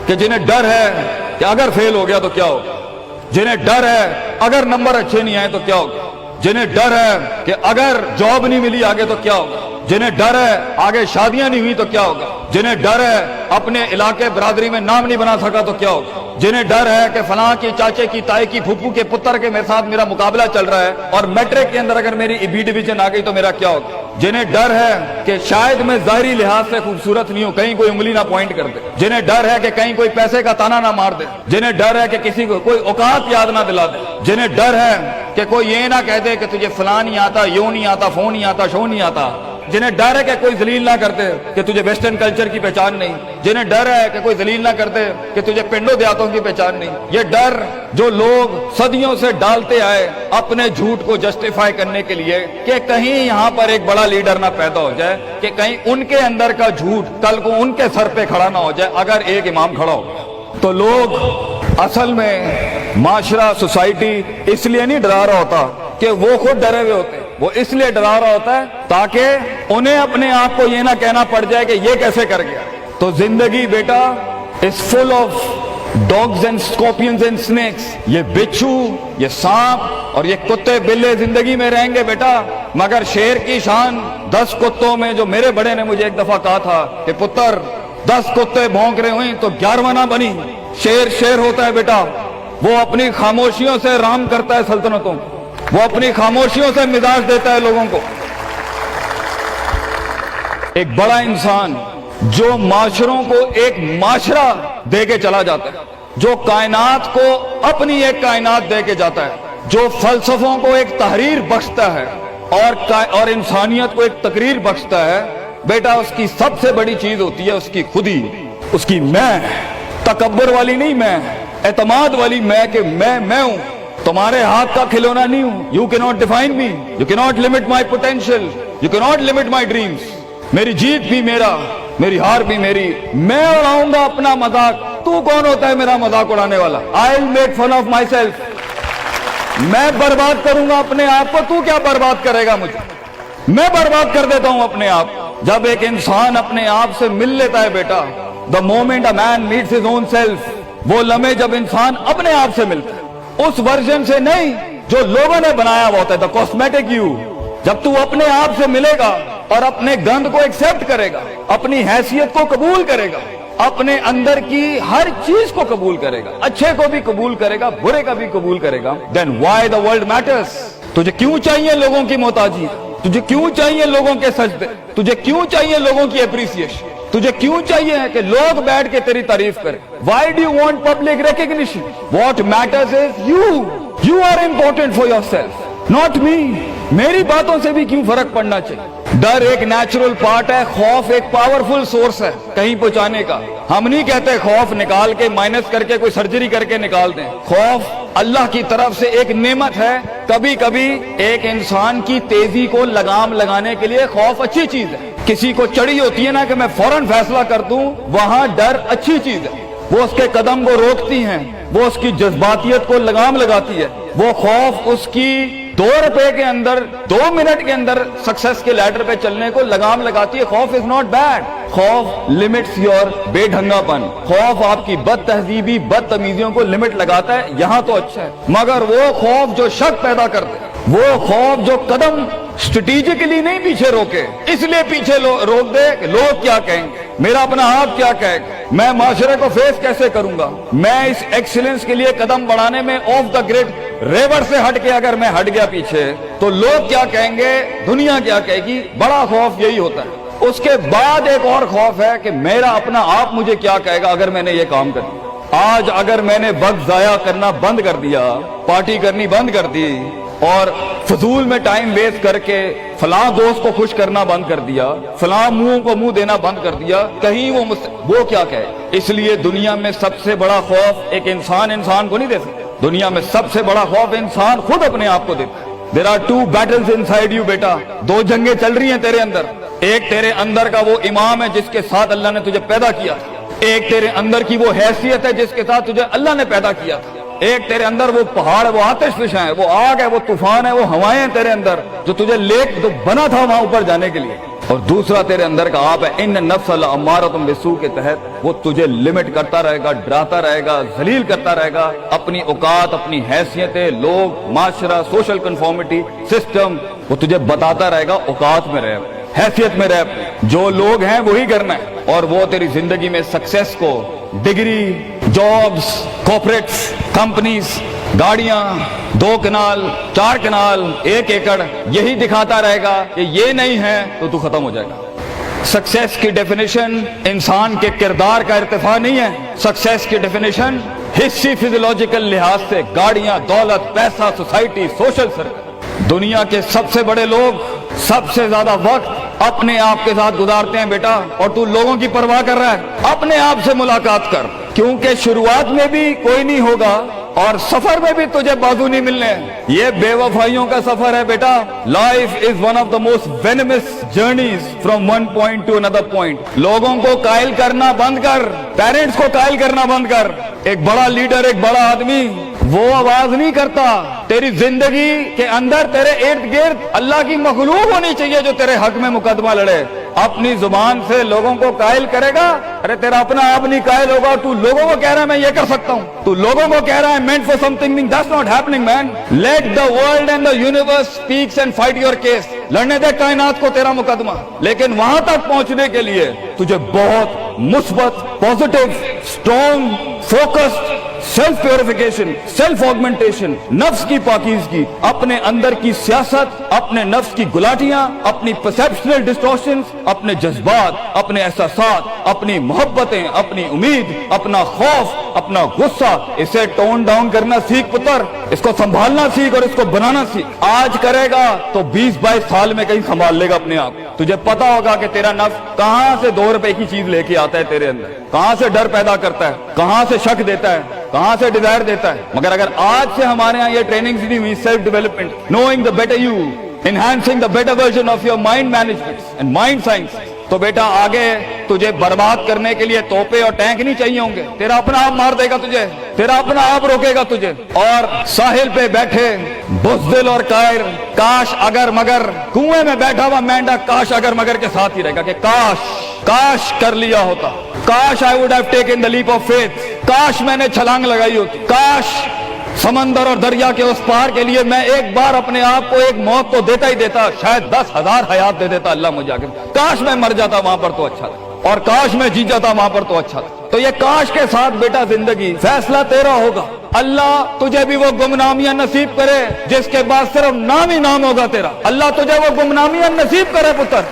کہ جنہیں ڈر ہے کہ اگر فیل ہو گیا تو کیا ہوگا, جنہیں ڈر ہے اگر نمبر اچھے نہیں آئے تو کیا ہوگا, جنہیں ڈر ہے کہ اگر جاب نہیں ملی آگے تو کیا ہوگا, جنہیں ڈر ہے آگے شادیاں نہیں ہوئی تو کیا ہوگا, جنہیں ڈر ہے اپنے علاقے برادری میں نام نہیں بنا سکا تو کیا ہوگا, جنہیں ڈر ہے کہ فلاں کی چاچے کی تائی کی پھپھو کے پتر کے میرے ساتھ میرا مقابلہ چل رہا ہے اور میٹرک کے اندر اگر میری بی ڈویژن آ گئی تو میرا کیا ہوگا, جنہیں ڈر ہے کہ شاید میں ظاہری لحاظ سے خوبصورت نہیں ہوں, کہیں کوئی انگلی نہ پوائنٹ کر دے, جنہیں ڈر ہے کہ کہیں کوئی پیسے کا تانا نہ مار دے, جنہیں ڈر ہے کہ کسی کو کوئی اوقات یاد نہ دلا دے, جنہیں ڈر ہے کہ کوئی یہ نہ کہہ دے کہ تجھے فلاں نہیں آتا, یوں نہیں آتا, فون نہیں آتا, شو نہیں آتا, جنہیں ڈر ہے کہ کوئی ذلیل نہ کرتے کہ تجھے ویسٹرن کلچر کی پہچان نہیں, جنہیں ڈر ہے کہ کوئی ذلیل نہ کرتے کہ تجھے پنڈوں دیہاتوں کی پہچان نہیں. یہ ڈر جو لوگ صدیوں سے ڈالتے آئے اپنے جھوٹ کو جسٹیفائی کرنے کے لیے کہ کہیں یہاں پر ایک بڑا لیڈر نہ پیدا ہو جائے, کہ کہیں ان کے اندر کا جھوٹ کل کو ان کے سر پہ کھڑا نہ ہو جائے اگر ایک امام کھڑا ہو. تو لوگ اصل میں معاشرہ سوسائٹی اس لیے نہیں ڈرا رہا ہوتا کہ وہ خود ڈرے ہوئے ہوتے, وہ اس لیے ڈرا رہا ہوتا ہے تاکہ انہیں اپنے آپ کو یہ نہ کہنا پڑ جائے کہ یہ کیسے کر گیا. تو زندگی بیٹا is full of dogs and scorpions and snakes. یہ بچھو, یہ سانپ اور یہ کتے بلے زندگی میں رہیں گے بیٹا, مگر شیر کی شان 10 کتوں میں, جو میرے بڑے نے مجھے ایک دفعہ کہا تھا کہ پتر 10 کتے بھونک رہے ہوئیں تو 11واں نہ بنی. شیر شیر ہوتا ہے بیٹا, وہ اپنی خاموشیوں سے رام کرتا ہے سلطنتوں, وہ اپنی خاموشیوں سے مزاج دیتا ہے لوگوں کو. ایک بڑا انسان جو معاشروں کو ایک معاشرہ دے کے چلا جاتا ہے, جو کائنات کو اپنی ایک کائنات دے کے جاتا ہے, جو فلسفوں کو ایک تحریر بخشتا ہے اور انسانیت کو ایک تقریر بخشتا ہے, بیٹا اس کی سب سے بڑی چیز ہوتی ہے اس کی خودی, اس کی میں, تکبر والی نہیں میں, اعتماد والی میں کہ میں ہوں, تمہارے ہاتھ کا کھلونا نہیں ہوں. You cannot define me, you cannot limit my potential, you cannot limit my dreams. میری جیت بھی میرا, میری ہار بھی میری, میں اڑاؤں گا اپنا مذاق, تو کون ہوتا ہے میرا مذاق اڑانے والا. I'll make fun of myself. میں برباد کروں گا اپنے آپ کو, تو کیا برباد کرے گا مجھے, میں برباد کر دیتا ہوں اپنے آپ. جب ایک انسان اپنے آپ سے مل لیتا ہے بیٹا, the moment a man meets his own self, وہ لمحے جب انسان اپنے آپ سے ملتا ہے, اس ورژن سے نہیں جو لوگوں نے بنایا ہوا ہوتا ہے, the cosmetic you. جب تو اپنے آپ سے ملے گا اور اپنے گند کو ایکسپٹ کرے گا, اپنی حیثیت کو قبول کرے گا, اپنے اندر کی ہر چیز کو قبول کرے گا, اچھے کو بھی قبول کرے گا, برے کا بھی قبول کرے گا, then why the world matters. تجھے کیوں چاہیے لوگوں کی محتاجی, تجھے کیوں چاہیے لوگوں کے سجدے, تجھے کیوں چاہیے لوگوں کی اپریسیشن, تجھے کیوں چاہیے کہ لوگ بیٹھ کے تیری تعریف کریں. Why do you want public recognition? What matters is you are important for yourself, not me. میری باتوں سے بھی کیوں فرق پڑنا چاہیے. ڈر ایک نیچرل پارٹ ہے, خوف ایک پاورفل سورس ہے کہیں پہنچانے کا. ہم نہیں کہتے خوف نکال کے مائنس کر کے کوئی سرجری کر کے نکال دیں. خوف اللہ کی طرف سے ایک نعمت ہے. کبھی کبھی ایک انسان کی تیزی کو لگام لگانے کے لیے خوف اچھی چیز ہے. کسی کو چڑھی ہوتی ہے نا کہ میں فوراً فیصلہ کر دوں, وہاں ڈر اچھی چیز ہے. وہ اس کے قدم کو روکتی ہیں, وہ اس کی جذباتیت کو لگام لگاتی ہے. وہ خوف اس کی 2 روپے کے اندر 2 منٹ کے اندر سکسس کے لیڈر پہ چلنے کو لگام لگاتی ہے. خوف از ناٹ بیڈ. خوف لمٹس یور بے ڈھنگا پن. خوف آپ کی بد تہذیبی بد تمیزیوں کو لمٹ لگاتا ہے, یہاں تو اچھا ہے. مگر وہ خوف جو شک پیدا کرتے, وہ خوف جو قدم اسٹریٹجکلی نہیں پیچھے روکے, اس لیے پیچھے روک دے کہ لوگ کیا کہیں گے, میرا اپنا آپ کیا کہے گا, میں معاشرے کو فیس کیسے کروں گا. میں اس ایکسیلنس کے لیے قدم بڑھانے میں آف دا گریڈ ریور سے ہٹ کے اگر میں ہٹ گیا پیچھے تو لوگ کیا کہیں گے, دنیا کیا کہے گی. بڑا خوف یہی ہوتا ہے. اس کے بعد ایک اور خوف ہے کہ میرا اپنا آپ مجھے کیا کہے گا اگر میں نے یہ کام کر دیا. آج اگر میں نے وقت ضائع کرنا بند کر دیا, پارٹی کرنی بند کر دی, اور فضول میں ٹائم ویسٹ کر کے فلاں دوست کو خوش کرنا بند کر دیا, فلاں منہ کو منہ دینا بند کر دیا, کہیں وہ کیا کہے. اس لیے دنیا میں سب سے بڑا خوف ایک انسان کو نہیں دے سکتا. دنیا میں سب سے بڑا خوف انسان خود اپنے آپ کو دیتا ہے. There are 2 battles inside you بیٹا, 2 جنگیں چل رہی ہیں تیرے اندر. ایک تیرے اندر کا وہ امام ہے جس کے ساتھ اللہ نے تجھے پیدا کیا تھا, ایک تیرے اندر کی وہ حیثیت ہے جس کے ساتھ تجھے اللہ نے پیدا کیا تھا, ایک تیرے اندر وہ پہاڑ, وہ آتش فشاں ہے, وہ آگ ہے, وہ طوفان ہے, وہ ہوائیں ہیں تیرے اندر جو تجھے تو بنا تھا وہاں اوپر جانے کے لیے. اور دوسرا تیرے اندر کا آپ ہے ان نفس الامارۃ بالسوء کے تحت وہ تجھے لمٹ کرتا رہے گا، ڈراتا رہے گا، ذلیل کرتا رہے گا، اپنی اوقات، اپنی حیثیتیں، لوگ، معاشرہ، سوشل کنفارمیٹی، سسٹم، وہ تجھے بتاتا رہے گا اوقات میں رہ، حیثیت میں رہ، جو لوگ ہیں وہی کرنا ہے، اور وہ تیری زندگی میں سکسیس کو، ڈگری، جابز، کارپوریٹس، کمپنیز، گاڑیاں، 2 کنال، 4 کنال، 1 ایکڑ، یہی دکھاتا رہے گا کہ یہ نہیں ہے تو ختم ہو جائے گا۔ سکسیس کی ڈیفینیشن انسان کے کردار کا ارتفاع نہیں ہے، سکسیس کی ڈیفینیشن حصی فزیولوجیکل لحاظ سے گاڑیاں، دولت، پیسہ، سوسائٹی، سوشل سرکل۔ دنیا کے سب سے بڑے لوگ سب سے زیادہ وقت اپنے آپ کے ساتھ گزارتے ہیں بیٹا، اور تو لوگوں کی پرواہ کر رہا ہے، اپنے آپ سے ملاقات کر، کیونکہ شروعات میں بھی کوئی نہیں ہوگا اور سفر میں بھی تجھے بازو نہیں ملنے، یہ بے وفائیوں کا سفر ہے بیٹا۔ Life is one of the most venomous journeys from one point to another point. لوگوں کو قائل کرنا بند کر، پیرنٹس کو قائل کرنا بند کر۔ ایک بڑا لیڈر، ایک بڑا آدمی وہ آواز نہیں کرتا، تیری زندگی کے اندر تیرے ارد گرد اللہ کی مخلوق ہونی چاہیے جو تیرے حق میں مقدمہ لڑے۔ اپنی زبان سے لوگوں کو قائل کرے گا، ارے تیرا اپنا آپ نہیں قائل ہوگا، تو لوگوں کو کہہ رہا ہے میں یہ کر سکتا ہوں، تو لوگوں کو کہہ رہا ہے meant for something, that's not happening man. Let the world and the universe speaks and fight your case. لڑنے دے کائنات کو تیرا مقدمہ، لیکن وہاں تک پہنچنے کے لیے تجھے بہت مثبت، positive, strong, focused, self purification, self augmentation, نفس کی پاکیزگی، اپنے اندر کی سیاست، اپنے نفس کی گلاٹیاں، اپنی پرسیپشنل ڈسٹورشنز، اپنے جذبات، اپنے احساسات، اپنی محبتیں، اپنی امید، اپنا خوف، اپنا غصہ، اسے ٹون ڈاؤن کرنا سیکھ پتر، اس کو سنبھالنا سیکھ اور اس کو بنانا سیکھ۔ آج کرے گا تو 20-22 سال میں کہیں سنبھال لے گا اپنے آپ۔ تجھے پتا ہوگا کہ تیرا نفس کہاں سے 2 روپے کی چیز لے کے آتا ہے تیرے اندر، کہاں سے ڈر پیدا کرتا ہے، کہاں سے شک دیتا ہے، کہاں سے ڈیزائر دیتا ہے۔ مگر اگر آج سے ہمارے ہاں یہ ٹریننگ نہیں ہوئی، self development, knowing the better you, enhancing the better version of your mind management and mind science, تو بیٹا آگے تجھے برباد کرنے کے لیے توپے اور ٹینک نہیں چاہیے ہوں گے، تیرا اپنا آپ مار دے گا تجھے، تیرا اپنا آپ روکے گا تجھے۔ اور ساحل پہ بیٹھے بزدل اور قائر، کاش اگر مگر، کنویں میں بیٹھا ہوا مینڈک کاش اگر مگر کے ساتھ ہی رہے گا کہ کاش کر لیا ہوتا، کاش I would have taken the leap of faith، کاش میں نے چھلانگ لگائی ہوتی، کاش سمندر اور دریا کے اس پار کے لیے میں ایک بار اپنے آپ کو ایک موت تو دیتا ہی دیتا، شاید 10,000 حیات دے دیتا اللہ مجھے آگے، کاش میں مر جاتا وہاں پر تو اچھا تھا، اور کاش میں جی جاتا وہاں پر تو اچھا تھا۔ تو یہ کاش کے ساتھ بیٹا زندگی، فیصلہ تیرا ہوگا۔ اللہ تجھے بھی وہ گمنامیاں نصیب کرے جس کے بعد صرف نام ہی نام ہوگا تیرا، اللہ تجھے وہ گمنامیاں نصیب کرے پتر،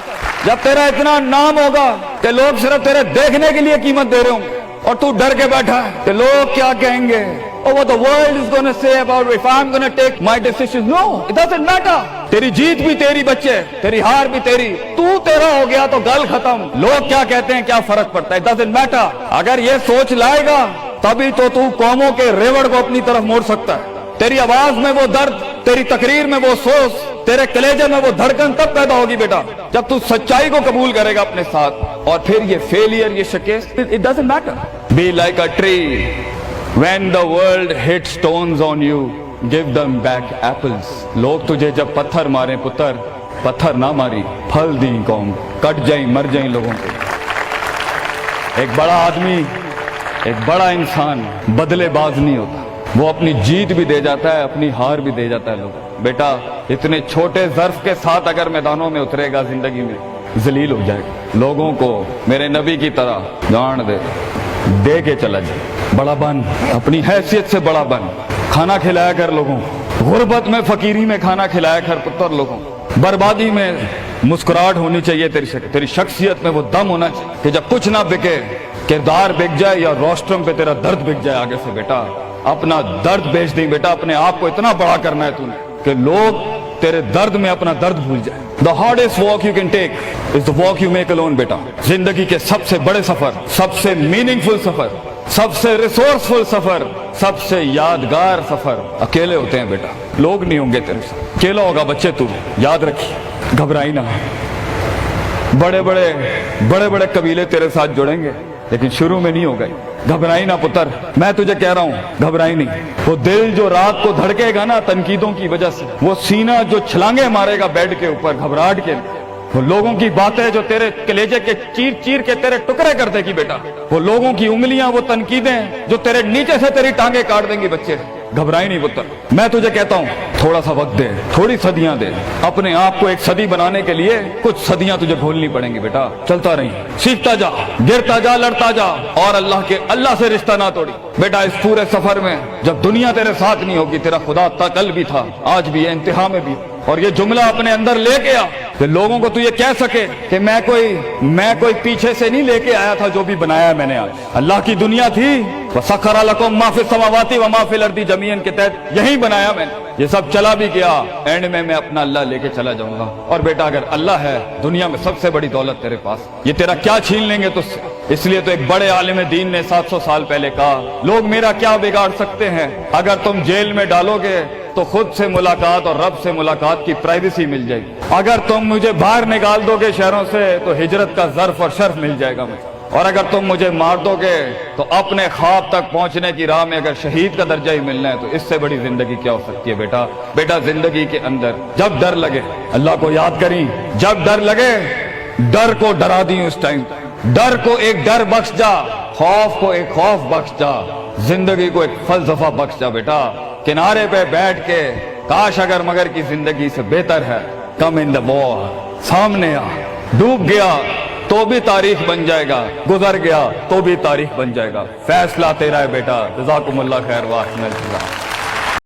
جب تیرا اتنا نام ہوگا کہ لوگ صرف تیرے دیکھنے کے لیے قیمت دے رہے ہوں گے، اور تو ڈر کے بیٹھا ہے کہ لوگ کیا کہیں گے، or what the world is going to say about if I'm going to take my decisions. No, it doesn't matter. تیری جیت بھی تیری بچے، تیری ہار بھی تیری، تو تیرا ہو گیا تو گل ختم، لوگ کیا کہتے ہیں کیا فرق پڑتا ہے، it doesn't matter۔ اگر یہ سوچ لائے گا تبھی تو قوموں کے ریوڑ کو اپنی طرف موڑ سکتا ہے۔ تیری آواز میں وہ درد، تیری تقریر میں وہ سوز، تیرے کلیجے میں وہ دھڑکن تب پیدا ہوگی بیٹا جب تو سچائی کو قبول کرے گا اپنے ساتھ، اور پھر یہ فیلئر، یہ شکست، it doesn't matter۔ Be like a tree when the world hits stones on you, give them back apples۔ لوگ تجھے جب پتھر ماریں پتر، پتھر نہ ماری، پھل دیں قوم، کٹ جائیں مر جائیں لوگوں کو۔ ایک بڑا آدمی، ایک بڑا انسان بدلے باز نہیں ہوتا، وہ اپنی جیت بھی دے جاتا ہے، اپنی ہار بھی دے جاتا ہے لوگوں۔ بیٹا اتنے چھوٹے ظرف کے ساتھ اگر میدانوں میں اترے گا زندگی میں، ذلیل ہو جائے گا، لوگوں کو میرے نبی کی طرح جان دے کے چلا جائے، بڑا بن، اپنی حیثیت سے بڑا بن، کھانا کھلایا کر لوگوں، غربت میں فقیری میں کھانا کھلایا کر پتر لوگوں، بربادی میں مسکراہٹ ہونی چاہیے تیری شخصیت میں وہ دم ہونا چاہیے کہ جب کچھ نہ بکے، کردار بک جائے یا روسٹرم پہ تیرا درد بک جائے آگے سے، بیٹا اپنا درد بیچ دیں بیٹا، اپنے آپ کو اتنا بڑا کرنا ہے تو نے کہ لوگ تیرے درد میں اپنا درد بھول جائے۔ The hardest walk you can take is the walk you make alone بیٹا۔ زندگی کے سب سے بڑے سفر، سب سے میننگ فل سفر، سب سے ریسورسفل سفر، سب سے یادگار سفر اکیلے ہوتے ہیں بیٹا، لوگ نہیں ہوں گے تیرے ساتھ، اکیلا ہوگا بچے تو، یاد رکھیے، گھبرائی نہ۔ بڑے بڑے قبیلے تیرے ساتھ جڑیں گے لیکن شروع میں نہیں ہو گئے، گھبرائی نہ پتر، میں تجھے کہہ رہا ہوں گھبرائی نہیں۔ وہ دل جو رات کو دھڑکے گا نا تنقیدوں کی وجہ سے، وہ سینہ جو چھلانگے مارے گا بیڈ کے اوپر گھبراہٹ کے، وہ لوگوں کی باتیں جو تیرے کلیجے کے چیر چیر کے تیرے ٹکڑے کر دے گی بیٹا، وہ لوگوں کی انگلیاں، وہ تنقیدیں جو تیرے نیچے سے تیری ٹانگیں کاٹ دیں گی بچے، گھبرائی نہیں پتر۔ میں تجھے کہتا ہوں تھوڑا سا وقت دے، تھوڑی صدیاں دے، اپنے آپ کو ایک صدی بنانے کے لیے کچھ صدیاں تجھے بھولنی پڑیں گی بیٹا، چلتا رہی، سیکھتا جا، گرتا جا، لڑتا جا، اور اللہ سے رشتہ نہ توڑی بیٹا۔ اس پورے سفر میں جب دنیا تیرے ساتھ نہیں ہوگی، تیرا خدا کل بھی تھا، آج بھی ہے، انتہا میں بھی، اور یہ جملہ اپنے اندر لے کے آ کہ لوگوں کو تو یہ کہہ سکے کہ میں کوئی پیچھے سے نہیں لے کے آیا تھا، جو بھی بنایا میں نے آج اللہ کی دنیا تھی، وَسَخَّرَ لَكُم مَّا فِي السَّمَاوَاتِ وَمَا فِي الْأَرْضِ جَمِيعًا کے تحت یہی بنایا میں نے، یہ سب چلا بھی گیا، اینڈ میں اپنا اللہ لے کے چلا جاؤں گا۔ اور بیٹا اگر اللہ ہے دنیا میں سب سے بڑی دولت تیرے پاس، یہ تیرا کیا چھین لیں گے تجھ سے؟ اس لیے تو ایک بڑے عالم دین نے 700 سال پہلے کہا، لوگ میرا کیا بگاڑ سکتے ہیں؟ اگر تم جیل میں ڈالو گے تو خود سے ملاقات اور رب سے ملاقات کی پرائیویسی مل جائے گی، اگر تم مجھے باہر نکال دو گے شہروں سے تو ہجرت کا ظرف اور شرف مل جائے گا مجھے، اور اگر تم مجھے مار دو گے تو اپنے خواب تک پہنچنے کی راہ میں اگر شہید کا درجہ ہی ملنا ہے تو اس سے بڑی زندگی کیا ہو سکتی ہے بیٹا زندگی کے اندر جب ڈر لگے اللہ کو یاد کریں، جب ڈر لگے ڈر کو ڈرا دیں، اس ٹائم ڈر کو ایک ڈر بخش جا، خوف کو ایک خوف بخش جا، زندگی کو ایک فلسفہ بخش جا بیٹا۔ کنارے پہ بیٹھ کے کاش اگر مگر کی زندگی سے بہتر ہے، کم ان دا وار، سامنے آ، ڈوب گیا تو بھی تاریخ بن جائے گا، گزر گیا تو بھی تاریخ بن جائے گا، فیصلہ تیرا ہے بیٹا۔ جزاکم اللہ خیر واحسن الجزاء۔